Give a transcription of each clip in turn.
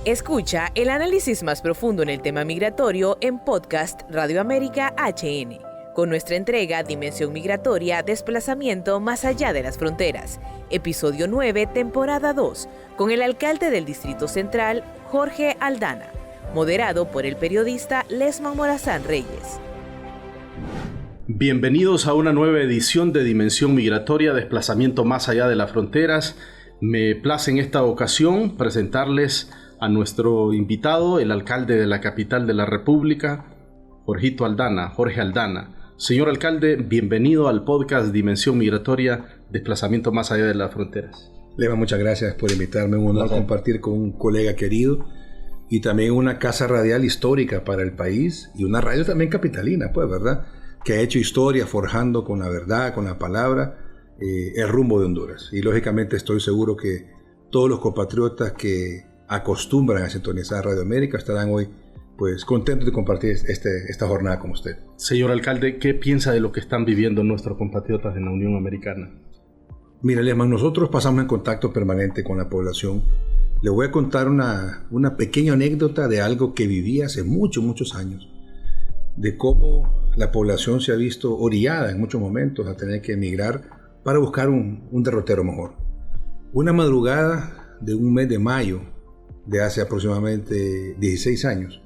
Escucha el análisis más profundo en el tema migratorio en podcast Radio América HN, con nuestra entrega Dimensión Migratoria, Desplazamiento más allá de las fronteras, episodio 9, temporada 2, con el alcalde del Distrito Central, Jorge Aldana, moderado por el periodista Lesman Morazán Reyes. Bienvenidos a una nueva edición de Dimensión Migratoria, Desplazamiento más allá de las fronteras. Me place en esta ocasión presentarles a nuestro invitado, el alcalde de la capital de la República, Jorge Aldana. Señor alcalde, bienvenido al podcast Dimensión Migratoria, Desplazamiento más allá de las fronteras. Lema, muchas gracias por invitarme. Un honor compartir con un colega querido y también una casa radial histórica para el país y una radio también capitalina, pues, ¿verdad? Que ha hecho historia forjando con la verdad, con la palabra, el rumbo de Honduras. Y lógicamente estoy seguro que todos los compatriotas que acostumbran a sintonizar Radio América estarán hoy pues contentos de compartir esta jornada con usted. Señor alcalde, ¿qué piensa de lo que están viviendo nuestros compatriotas en la Unión Americana? Mira, Lesman, nosotros pasamos en contacto permanente con la población. Le voy a contar una pequeña anécdota de algo que viví hace muchos años, de cómo la población se ha visto orillada en muchos momentos a tener que emigrar para buscar un derrotero mejor. Una madrugada de un mes de mayo de hace aproximadamente 16 años,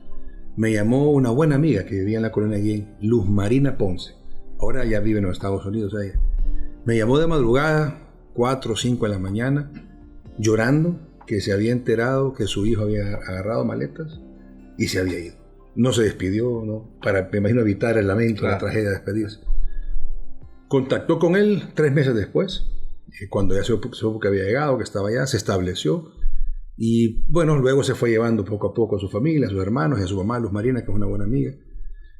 me llamó una buena amiga que vivía en la colonia Guillén, Luz Marina Ponce. Ahora ya vive en los Estados Unidos ella. Me llamó de madrugada, 4 o 5 de la mañana, llorando que se había enterado que su hijo había agarrado maletas y se había ido. No se despidió, ¿no? Para, me imagino, evitar el lamento, la tragedia de despedirse. Contactó con él 3 meses después, cuando ya supo que había llegado, que estaba allá, se estableció. Y bueno, luego se fue llevando poco a poco a su familia, a sus hermanos y a su mamá, Luz Marina, que es una buena amiga.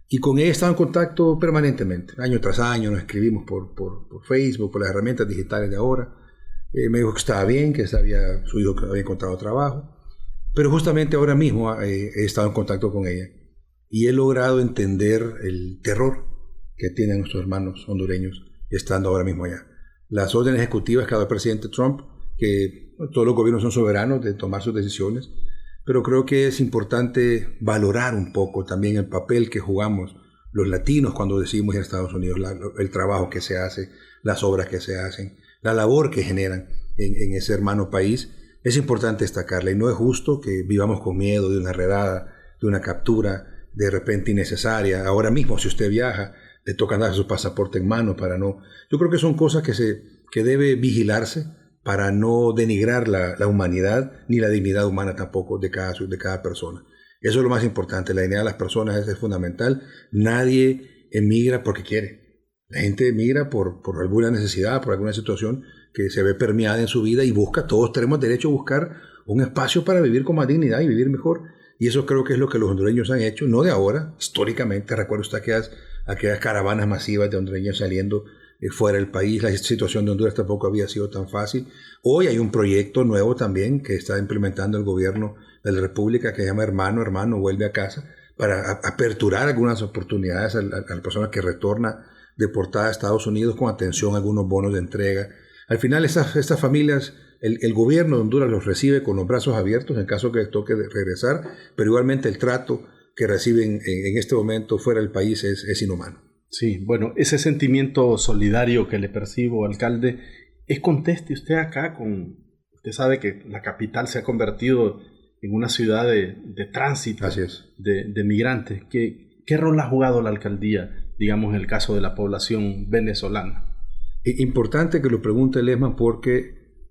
Y con ella estaba en contacto permanentemente, año tras año, nos escribimos por Facebook, por las herramientas digitales de ahora. Me dijo que estaba bien, que su hijo que había encontrado trabajo. Pero justamente ahora mismo he estado en contacto con ella y he logrado entender el terror que tienen nuestros hermanos hondureños estando ahora mismo allá. Las órdenes ejecutivas que ha dado el presidente Trump, que todos los gobiernos son soberanos de tomar sus decisiones, pero creo que es importante valorar un poco también el papel que jugamos los latinos cuando decidimos ir a Estados Unidos, el trabajo que se hace, las obras que se hacen, la labor que generan en ese hermano país. Es importante destacarla y no es justo que vivamos con miedo de una redada, de una captura de repente innecesaria. Ahora mismo, si usted viaja, le toca andar su pasaporte en mano para no... Yo creo que son cosas que debe vigilarse para no denigrar la humanidad ni la dignidad humana tampoco de cada persona. Eso es lo más importante, la dignidad de las personas es fundamental. Nadie emigra porque quiere. La gente emigra por alguna necesidad, por alguna situación que se ve permeada en su vida y busca, todos tenemos derecho a buscar un espacio para vivir con más dignidad y vivir mejor. Y eso creo que es lo que los hondureños han hecho, no de ahora, históricamente. Recuerda usted aquellas caravanas masivas de hondureños saliendo fuera del país. La situación de Honduras tampoco había sido tan fácil. Hoy hay un proyecto nuevo también que está implementando el gobierno de la República que se llama Hermano, vuelve a casa, para aperturar algunas oportunidades a las personas que retornan deportadas a Estados Unidos con atención a algunos bonos de entrega. Al final estas familias, el gobierno de Honduras los recibe con los brazos abiertos en caso que les toque regresar, pero igualmente el trato que reciben en este momento fuera del país es inhumano. Sí, bueno, ese sentimiento solidario que le percibo, alcalde, conteste usted acá usted sabe que la capital se ha convertido en una ciudad de tránsito. Así es. De migrantes. ¿Qué rol ha jugado la alcaldía, digamos, en el caso de la población venezolana? Importante que lo pregunte Lesman, porque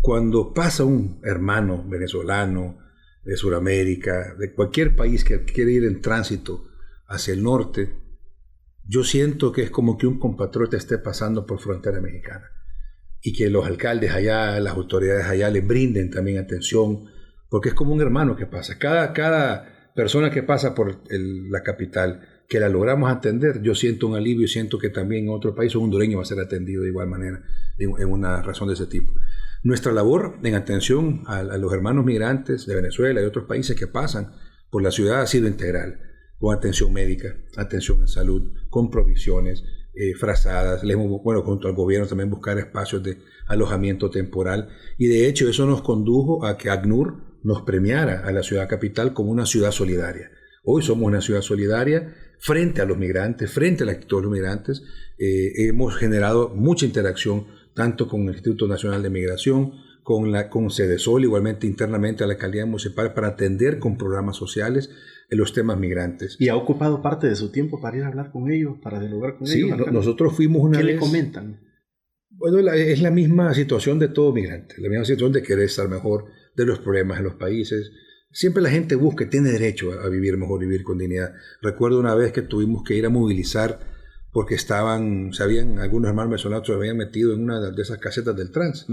cuando pasa un hermano venezolano de Sudamérica, de cualquier país que quiere ir en tránsito hacia el norte, yo siento que es como que un compatriota esté pasando por frontera mexicana y que los alcaldes allá, las autoridades allá le brinden también atención, porque es como un hermano que pasa. Cada persona que pasa por la capital, que la logramos atender, yo siento un alivio y siento que también en otro país un hondureño va a ser atendido de igual manera en una razón de ese tipo. Nuestra labor en atención a los hermanos migrantes de Venezuela y otros países que pasan por la ciudad ha sido integral, con atención médica, atención en salud, con provisiones, frazadas, junto al gobierno también buscar espacios de alojamiento temporal, y de hecho eso nos condujo a que ACNUR nos premiara a la ciudad capital como una ciudad solidaria. Hoy somos una ciudad solidaria frente a los migrantes, frente a la actitud de los migrantes. Hemos generado mucha interacción tanto con el Instituto Nacional de Migración, con Cedesol, igualmente internamente a la alcaldía municipal, para atender con programas sociales los temas migrantes. ¿Y ha ocupado parte de su tiempo para ir a hablar con ellos, para dialogar con ellos? Sí, nosotros fuimos una vez... ¿Qué le comentan? Bueno, es la misma situación de todo migrante, la misma situación de querer estar mejor, de los problemas en los países. Siempre la gente busca, tiene derecho a vivir mejor, vivir con dignidad. Recuerdo una vez que tuvimos que ir a movilizar porque algunos hermanos venezolanos se habían metido en una de esas casetas del trans.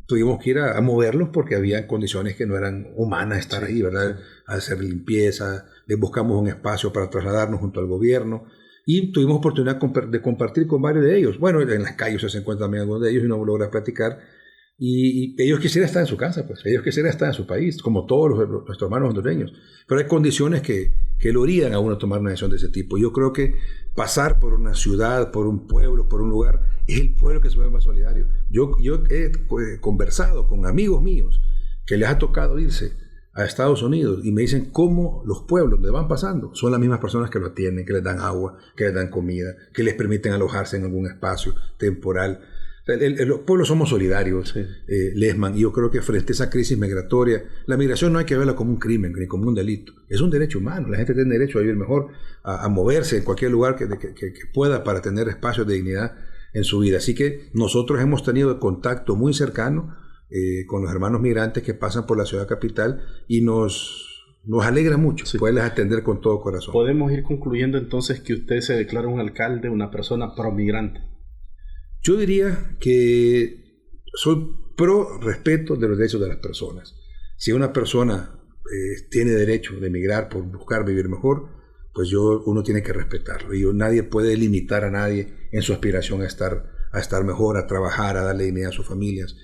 Tuvimos que ir a moverlos porque había condiciones que no eran humanas estar ahí, ¿verdad? Sí. A hacer limpieza, les buscamos un espacio para trasladarnos junto al gobierno y tuvimos oportunidad de compartir con varios de ellos. Bueno, en las calles se encuentran también algunos de ellos y no logra platicar. Y ellos quisieran estar en su casa, pues. Ellos quisieran estar en su país, como todos nuestros hermanos hondureños. Pero hay condiciones que lo orillan a uno a tomar una decisión de ese tipo. Yo creo que pasar por una ciudad, por un pueblo, por un lugar, es el pueblo que se vuelve más solidario. Yo he conversado con amigos míos que les ha tocado irse a Estados Unidos y me dicen cómo los pueblos donde van pasando son las mismas personas que lo atienden, que les dan agua, que les dan comida, que les permiten alojarse en algún espacio temporal. Los pueblos somos solidarios, sí. Lesman, y yo creo que frente a esa crisis migratoria, la migración no hay que verla como un crimen ni como un delito, es un derecho humano. La gente tiene derecho a vivir mejor, a moverse en cualquier lugar que pueda para tener espacios de dignidad en su vida. Así que nosotros hemos tenido contacto muy cercano con los hermanos migrantes que pasan por la ciudad capital y nos alegra mucho, sí, poderles atender con todo corazón. Podemos ir concluyendo entonces que usted se declara un alcalde, una persona pro-migrante. Yo diría que soy pro respeto de los derechos de las personas. Si una persona tiene derecho de emigrar por buscar vivir mejor, pues uno tiene que respetarlo. Y nadie puede limitar a nadie en su aspiración a estar mejor, a trabajar, a darle dignidad a sus familias.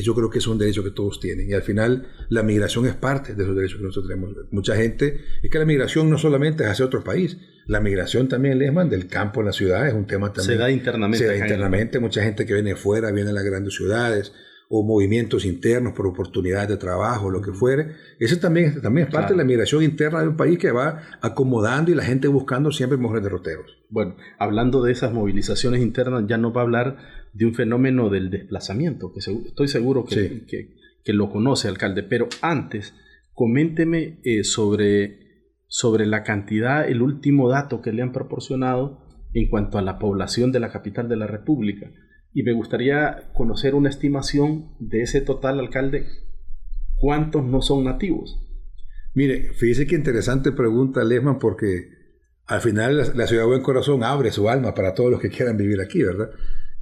Yo creo que es un derecho que todos tienen y al final la migración es parte de esos derechos que nosotros tenemos. Mucha gente, es que la migración no solamente es hacia otro país, la migración también, Lesman, del campo a la ciudad es un tema también. Se da internamente. Mucha gente que viene de fuera, viene a las grandes ciudades o movimientos internos por oportunidades de trabajo, lo que fuere. Eso también es parte, claro, de la migración interna de un país que va acomodando y la gente buscando siempre mejores derroteros. Bueno, hablando de esas movilizaciones internas, ya nos va a hablar de un fenómeno del desplazamiento, que estoy seguro que, sí, que lo conoce, alcalde. Pero antes, coménteme sobre la cantidad, el último dato que le han proporcionado en cuanto a la población de la capital de la República. Y me gustaría conocer una estimación de ese total, alcalde. ¿Cuántos no son nativos? Mire, fíjese qué interesante pregunta, Lesman, porque al final la ciudad de Buen Corazón abre su alma para todos los que quieran vivir aquí, ¿verdad?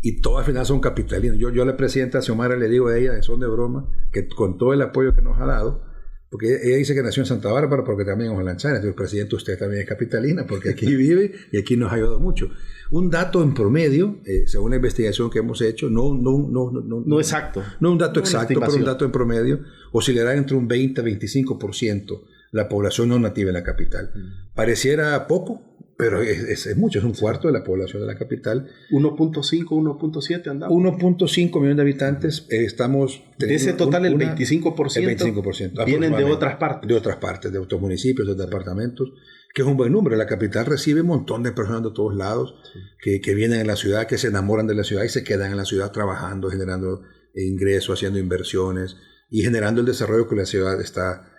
Y todos al final son capitalinos. Yo a la presidenta Xiomara le digo a ella, en son de broma, que con todo el apoyo que nos ha dado, porque ella dice que nació en Santa Bárbara, porque también es olanchana, entonces, presidente, usted también es capitalina, porque aquí vive y aquí nos ha ayudado mucho. Un dato en promedio, según la investigación que hemos hecho, no exacto. No un dato exacto, pero un dato en promedio, oscilará entre un 20 a 25% la población no nativa en la capital. Pareciera poco, pero es mucho, es un cuarto de la población de la capital. 1.5, 1.7 andamos. 1.5 millones de habitantes. Estamos de ese total, el 25%, vienen de otras partes. De otras partes, de otros municipios, de departamentos, que es un buen número. La capital recibe un montón de personas de todos lados, sí, que vienen a la ciudad, que se enamoran de la ciudad y se quedan en la ciudad trabajando, generando ingresos, haciendo inversiones y generando el desarrollo que la ciudad está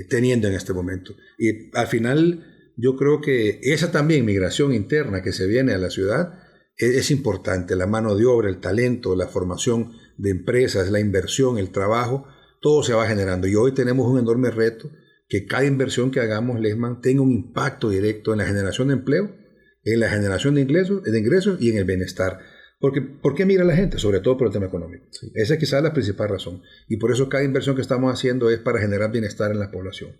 teniendo en este momento. Y al final, yo creo que esa también migración interna que se viene a la ciudad es importante. La mano de obra, el talento, la formación de empresas, la inversión, el trabajo, todo se va generando. Y hoy tenemos un enorme reto, que cada inversión que hagamos, Lesman, tenga un impacto directo en la generación de empleo, en la generación de ingresos y en el bienestar. Porque, ¿por qué migra la gente? Sobre todo por el tema económico. Sí. Esa es quizás la principal razón. Y por eso cada inversión que estamos haciendo es para generar bienestar en la población.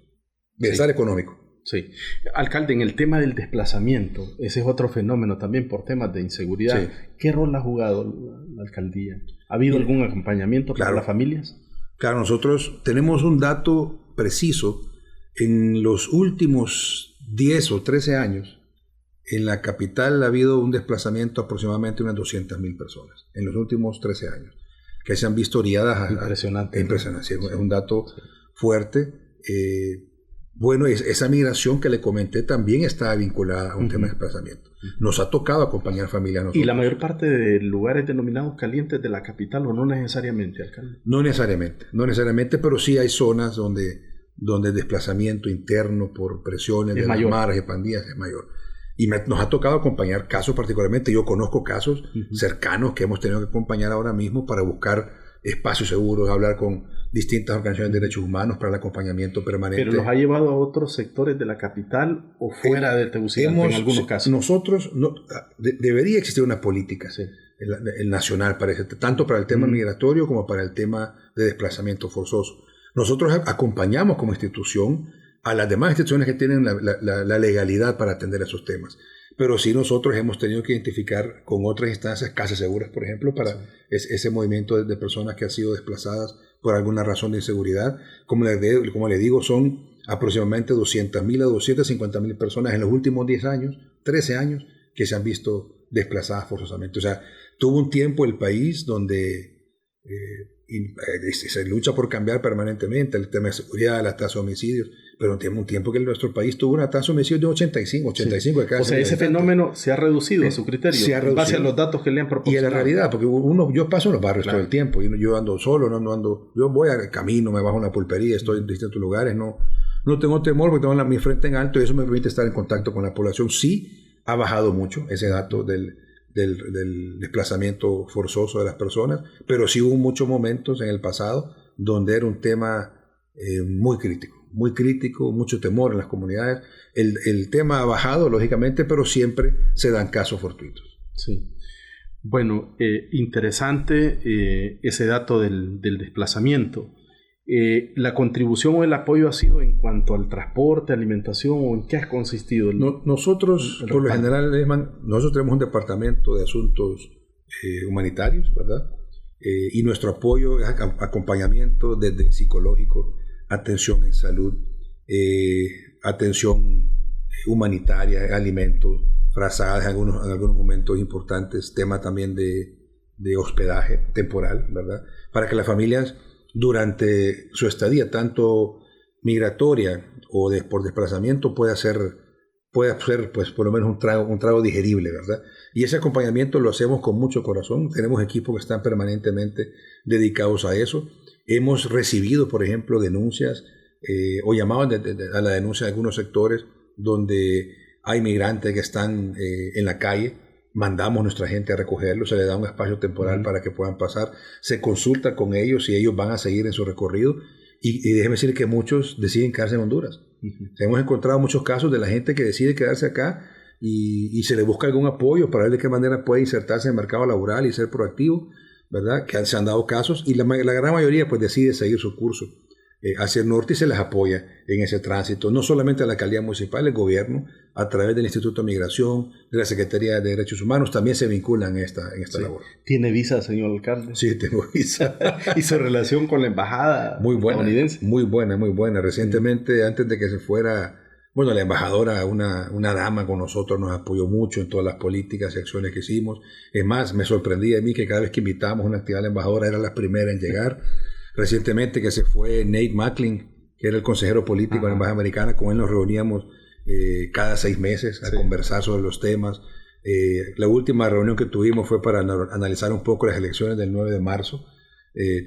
Bienestar, sí, económico. Sí. Alcalde, en el tema del desplazamiento, ese es otro fenómeno también por temas de inseguridad. Sí. ¿Qué rol ha jugado la alcaldía? ¿Ha habido algún acompañamiento para las familias? Claro, nosotros tenemos un dato preciso. En los últimos 10 o 13 años, en la capital ha habido un desplazamiento aproximadamente unas 200,000 personas, en los últimos 13 años, que se han visto orilladas Impresionante. Sí, es un dato fuerte. Bueno, esa migración que le comenté también está vinculada a un tema de desplazamiento. Nos ha tocado acompañar familias. ¿Y la mayor parte de lugares denominados calientes de la capital o no necesariamente, alcalde? No necesariamente, pero sí hay zonas donde el desplazamiento interno por presiones de las maras y pandillas es mayor. Y nos ha tocado acompañar casos particularmente. Yo conozco casos cercanos que hemos tenido que acompañar ahora mismo para buscar espacios seguros, hablar con distintas organizaciones de derechos humanos para el acompañamiento permanente. ¿Pero los ha llevado a otros sectores de la capital o fuera de Tegucigalpa en algunos casos? Nosotros, debería existir una política el nacional, parece, tanto para el tema migratorio como para el tema de desplazamiento forzoso. Nosotros acompañamos como institución a las demás instituciones que tienen la legalidad para atender esos temas. Pero sí nosotros hemos tenido que identificar con otras instancias casas seguras, por ejemplo, para ese movimiento de personas que han sido desplazadas por alguna razón de inseguridad. Como le digo, son aproximadamente 200.000 a 250.000 personas en los últimos 10 años, 13 años, que se han visto desplazadas forzosamente. O sea, tuvo un tiempo el país donde se lucha por cambiar permanentemente el tema de seguridad, la tasa de homicidios, pero un tiempo que nuestro país tuvo una tasa de homicidios de 85 de cada. O sea, ese fenómeno se ha reducido a su criterio, en base a los datos que le han proporcionado. Y a la realidad, porque yo paso en los barrios todo el tiempo, y yo ando solo, no ando, yo voy al camino, me bajo a una pulpería, estoy en distintos lugares, no tengo temor porque tengo mi frente en alto y eso me permite estar en contacto con la población. Sí ha bajado mucho ese dato del desplazamiento forzoso de las personas, pero sí hubo muchos momentos en el pasado donde era un tema muy crítico, mucho temor en las comunidades. El tema ha bajado, lógicamente, pero siempre se dan casos fortuitos. Sí. Bueno, interesante ese dato del desplazamiento. ¿La contribución o el apoyo ha sido en cuanto al transporte, alimentación o en qué ha consistido? Nosotros, por lo general, nosotros tenemos un departamento de asuntos humanitarios, ¿verdad? Y nuestro apoyo es acompañamiento desde psicológico, atención en salud, atención humanitaria, alimentos, frazadas en algunos momentos importantes, tema también de hospedaje temporal, ¿verdad? Para que las familias durante su estadía, tanto migratoria o por desplazamiento, pueda ser pues por lo menos un trago digerible, ¿verdad? Y ese acompañamiento lo hacemos con mucho corazón. Tenemos equipos que están permanentemente dedicados a eso. Hemos recibido, por ejemplo, denuncias o llamados a la denuncia de algunos sectores donde hay migrantes que están en la calle. Mandamos nuestra gente a recogerlos, se les da un espacio temporal para que puedan pasar. Se consulta con ellos si ellos van a seguir en su recorrido. Y déjeme decir que muchos deciden quedarse en Honduras. Hemos encontrado muchos casos de la gente que decide quedarse acá y se le busca algún apoyo para ver de qué manera puede insertarse en el mercado laboral y ser proactivo, ¿verdad? Que se han dado casos y la gran mayoría pues decide seguir su curso hacia el norte y se les apoya en ese tránsito. No solamente a la alcaldía municipal, el gobierno, a través del Instituto de Migración, de la Secretaría de Derechos Humanos, también se vinculan en esta labor. ¿Tiene visa, señor alcalde? Sí, tengo visa. ¿Y su relación con la embajada estadounidense? Muy buena. Recientemente, antes de que se fuera, la embajadora, una dama con nosotros, nos apoyó mucho en todas las políticas y acciones que hicimos. Es más, me sorprendía a mí que cada vez que invitábamos una actividad a la embajadora era la primera en llegar. Recientemente que se fue Nate Macklin, que era el consejero político de la Embajada Americana, con él nos reuníamos cada 6 meses a conversar sobre los temas. La última reunión que tuvimos fue para analizar un poco las elecciones del 9 de marzo,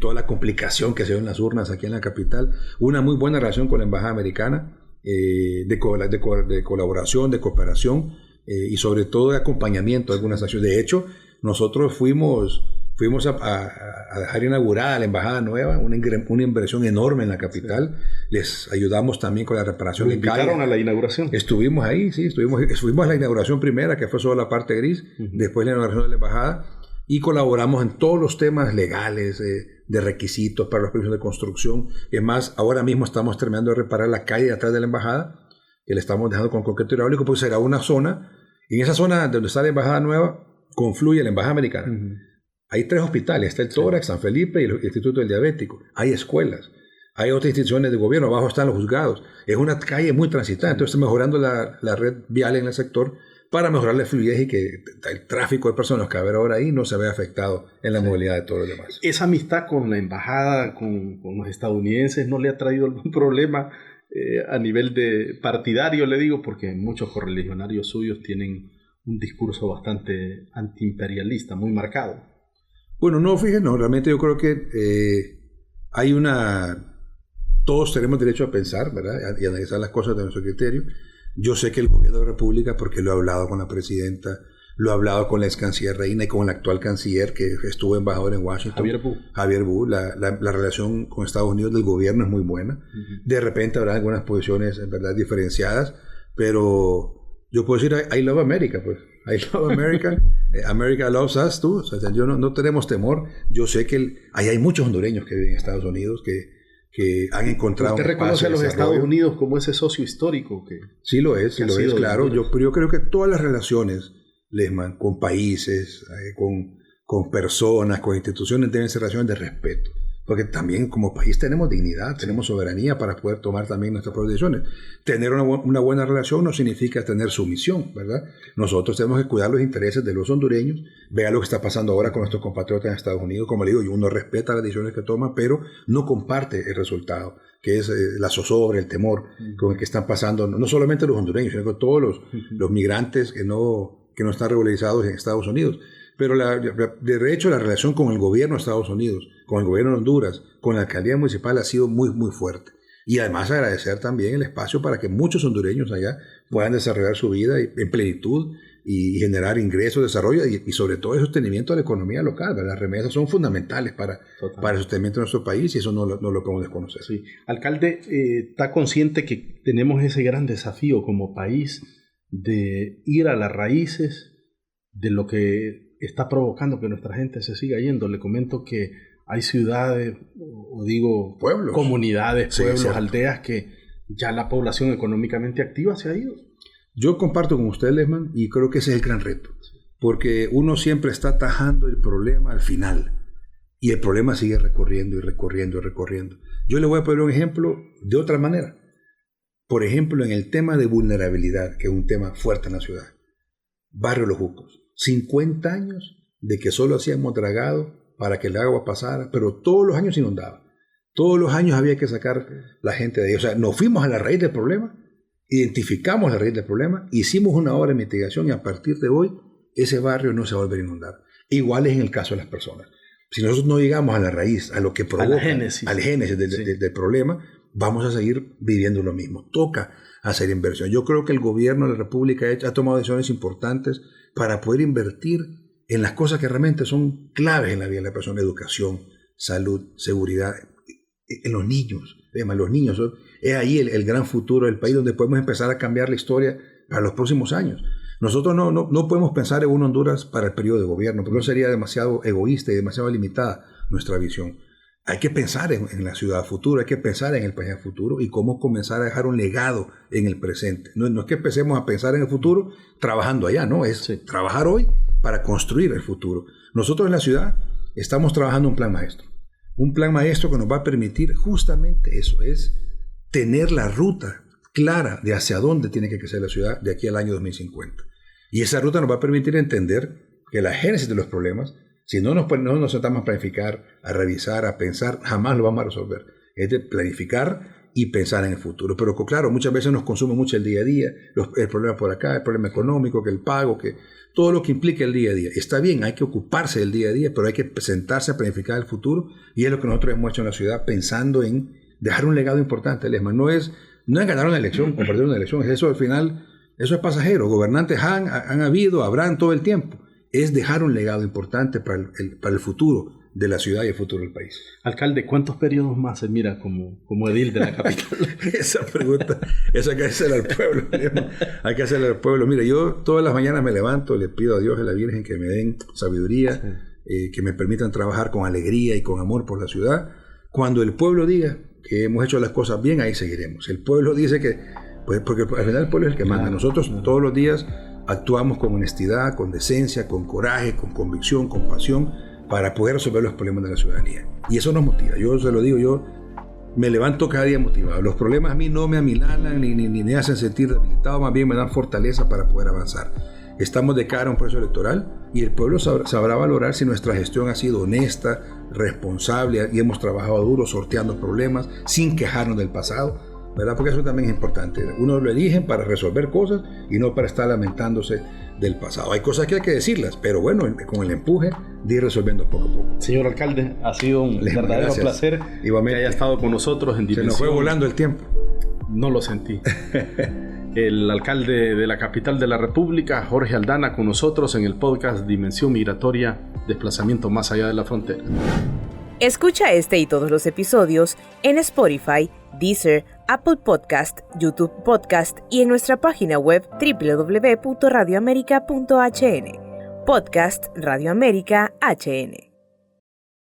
toda la complicación que se dio en las urnas aquí en la capital. Una muy buena relación con la Embajada Americana, de colaboración, de cooperación y sobre todo de acompañamiento de algunas acciones. De hecho, nosotros fuimos a dejar inaugurada la embajada nueva, una inversión enorme en la capital. Les ayudamos también con la reparación de calles. ¿Invitaron a la inauguración? Estuvimos ahí, sí, estuvimos a la inauguración primera, que fue solo la parte gris, después la inauguración de la embajada, y colaboramos en todos los temas legales, de requisitos para los permisos de construcción. Es más, ahora mismo estamos terminando de reparar la calle de atrás de la embajada, que le estamos dejando con concreto hidráulico, porque será una zona, en esa zona donde está la embajada nueva, confluye la embajada americana. Hay 3 hospitales, está el Tórax, San Felipe y el Instituto del Diabético. Hay escuelas, hay otras instituciones de gobierno, abajo están los juzgados. Es una calle muy transitada, entonces mejorando la red vial en el sector para mejorar la fluidez y que el tráfico de personas que va a haber ahora ahí no se vea afectado en la movilidad de todos los demás. ¿Esa amistad con la embajada, con los estadounidenses, no le ha traído algún problema a nivel de partidario, le digo? Porque muchos correligionarios suyos tienen un discurso bastante antiimperialista, muy marcado. Bueno, no, fíjense, no, realmente yo creo que hay todos tenemos derecho a pensar, ¿verdad? Y analizar las cosas de nuestro criterio. Yo sé que el gobierno de la República, porque lo he hablado con la presidenta, lo he hablado con la ex canciller Reina y con el actual canciller que estuvo embajador en Washington, Javier Wu. La relación con Estados Unidos del gobierno es muy buena. De repente habrá algunas posiciones, en verdad, diferenciadas, pero yo puedo decir, I love America, pues. I love America. America loves us, too. O sea, yo no tenemos temor. Yo sé que ahí hay muchos hondureños que viven en Estados Unidos que han encontrado. ¿Usted reconoce a los Estados Unidos como ese socio histórico? Sí lo es, claro. Yo creo que todas las relaciones, Lesman, con países, con personas, con instituciones, deben ser relaciones de respeto. Porque también como país tenemos dignidad, tenemos soberanía para poder tomar también nuestras propias decisiones. Tener una buena relación no significa tener sumisión, ¿verdad? Nosotros tenemos que cuidar los intereses de los hondureños. Vea lo que está pasando ahora con nuestros compatriotas en Estados Unidos. Como le digo, uno respeta las decisiones que toma, pero no comparte el resultado, que es la zozobra, el temor con el que están pasando, no solamente los hondureños, sino que todos los migrantes que no están regularizados en Estados Unidos. Pero de hecho la relación con el gobierno de Estados Unidos, con el gobierno de Honduras, con la alcaldía municipal ha sido muy, muy fuerte. Y además agradecer también el espacio para que muchos hondureños allá puedan desarrollar su vida en plenitud y generar ingresos, desarrollo y sobre todo el sostenimiento de la economía local. ¿Verdad? Las remesas son fundamentales para el sostenimiento de nuestro país y eso no lo podemos desconocer. Sí. Alcalde, ¿está consciente que tenemos ese gran desafío como país de ir a las raíces de lo que está provocando que nuestra gente se siga yendo? Le comento que hay ciudades, o digo pueblos, comunidades, pueblos, aldeas, que ya la población económicamente activa se ha ido. Yo comparto con usted, Lesman, y creo que ese es el gran reto, porque uno siempre está atajando el problema al final, y el problema sigue recorriendo y recorriendo y recorriendo. Yo le voy a poner un ejemplo de otra manera. Por ejemplo, en el tema de vulnerabilidad, que es un tema fuerte en la ciudad. Barrio Los Jucos. 50 años de que solo hacíamos dragado para que el agua pasara, pero todos los años inundaba. Todos los años había que sacar la gente de ahí. O sea, nos fuimos a la raíz del problema, identificamos la raíz del problema, hicimos una obra de mitigación y a partir de hoy ese barrio no se va a volver a inundar. Igual es en el caso de las personas. Si nosotros no llegamos a la raíz, a lo que provoca, al génesis del problema, vamos a seguir viviendo lo mismo. Toca hacer inversión. Yo creo que el gobierno de la República ha tomado decisiones importantes para poder invertir en las cosas que realmente son claves en la vida de la persona: educación, salud, seguridad, en los niños. Además, los niños es ahí el gran futuro del país, donde podemos empezar a cambiar la historia para los próximos años. Nosotros no podemos pensar en un Honduras para el periodo de gobierno, porque eso sería demasiado egoísta y demasiado limitada nuestra visión. Hay que pensar en la ciudad futura, hay que pensar en el país futuro y cómo comenzar a dejar un legado en el presente. No es que empecemos a pensar en el futuro trabajando allá, no, es trabajar hoy para construir el futuro. Nosotros en la ciudad estamos trabajando un plan maestro que nos va a permitir justamente eso, es tener la ruta clara de hacia dónde tiene que crecer la ciudad de aquí al año 2050. Y esa ruta nos va a permitir entender que la génesis de los problemas, si no nos sentamos a planificar, a revisar, a pensar, jamás lo vamos a resolver. Es de planificar y pensar en el futuro. Pero claro, muchas veces nos consume mucho el día a día, el problema por acá, el problema económico, que el pago, que todo lo que implica el día a día. Está bien, hay que ocuparse del día a día, pero hay que sentarse a planificar el futuro y es lo que nosotros hemos hecho en la ciudad, pensando en dejar un legado importante. No es ganar una elección o perder una elección, eso al final, eso es pasajero. Gobernantes han habido, habrán todo el tiempo. Es dejar un legado importante para el futuro de la ciudad y el futuro del país. Alcalde, ¿cuántos periodos más se mira como edil de la capital? Esa pregunta, esa hay que hacerla al pueblo. Hay que hacerla al pueblo. Mire, yo todas las mañanas me levanto, le pido a Dios y a la Virgen que me den sabiduría, que me permitan trabajar con alegría y con amor por la ciudad. Cuando el pueblo diga que hemos hecho las cosas bien, ahí seguiremos. El pueblo dice que, pues, porque al final el pueblo es el que manda. Nosotros todos los días actuamos con honestidad, con decencia, con coraje, con convicción, con pasión, para poder resolver los problemas de la ciudadanía. Y eso nos motiva. Yo se lo digo, yo me levanto cada día motivado. Los problemas a mí no me amilanan ni me hacen sentir debilitado, más bien me dan fortaleza para poder avanzar. Estamos de cara a un proceso electoral y el pueblo sabrá valorar si nuestra gestión ha sido honesta, responsable y hemos trabajado duro sorteando problemas sin quejarnos del pasado, ¿verdad? Porque eso también es importante. Uno lo eligen para resolver cosas y no para estar lamentándose del pasado. Hay cosas que hay que decirlas, pero bueno, con el empuje de ir resolviendo poco a poco. Señor alcalde, ha sido un verdadero placer Igualmente. que haya estado con nosotros en Dimensión. Se nos fue volando el tiempo. No lo sentí. El alcalde de la capital de la República, Jorge Aldana, con nosotros en el podcast Dimensión Migratoria, Desplazamiento Más Allá de la Frontera. Escucha este y todos los episodios en Spotify, Deezer, Apple Podcast, YouTube Podcast y en nuestra página web www.radioamerica.hn. Podcast Radio América HN.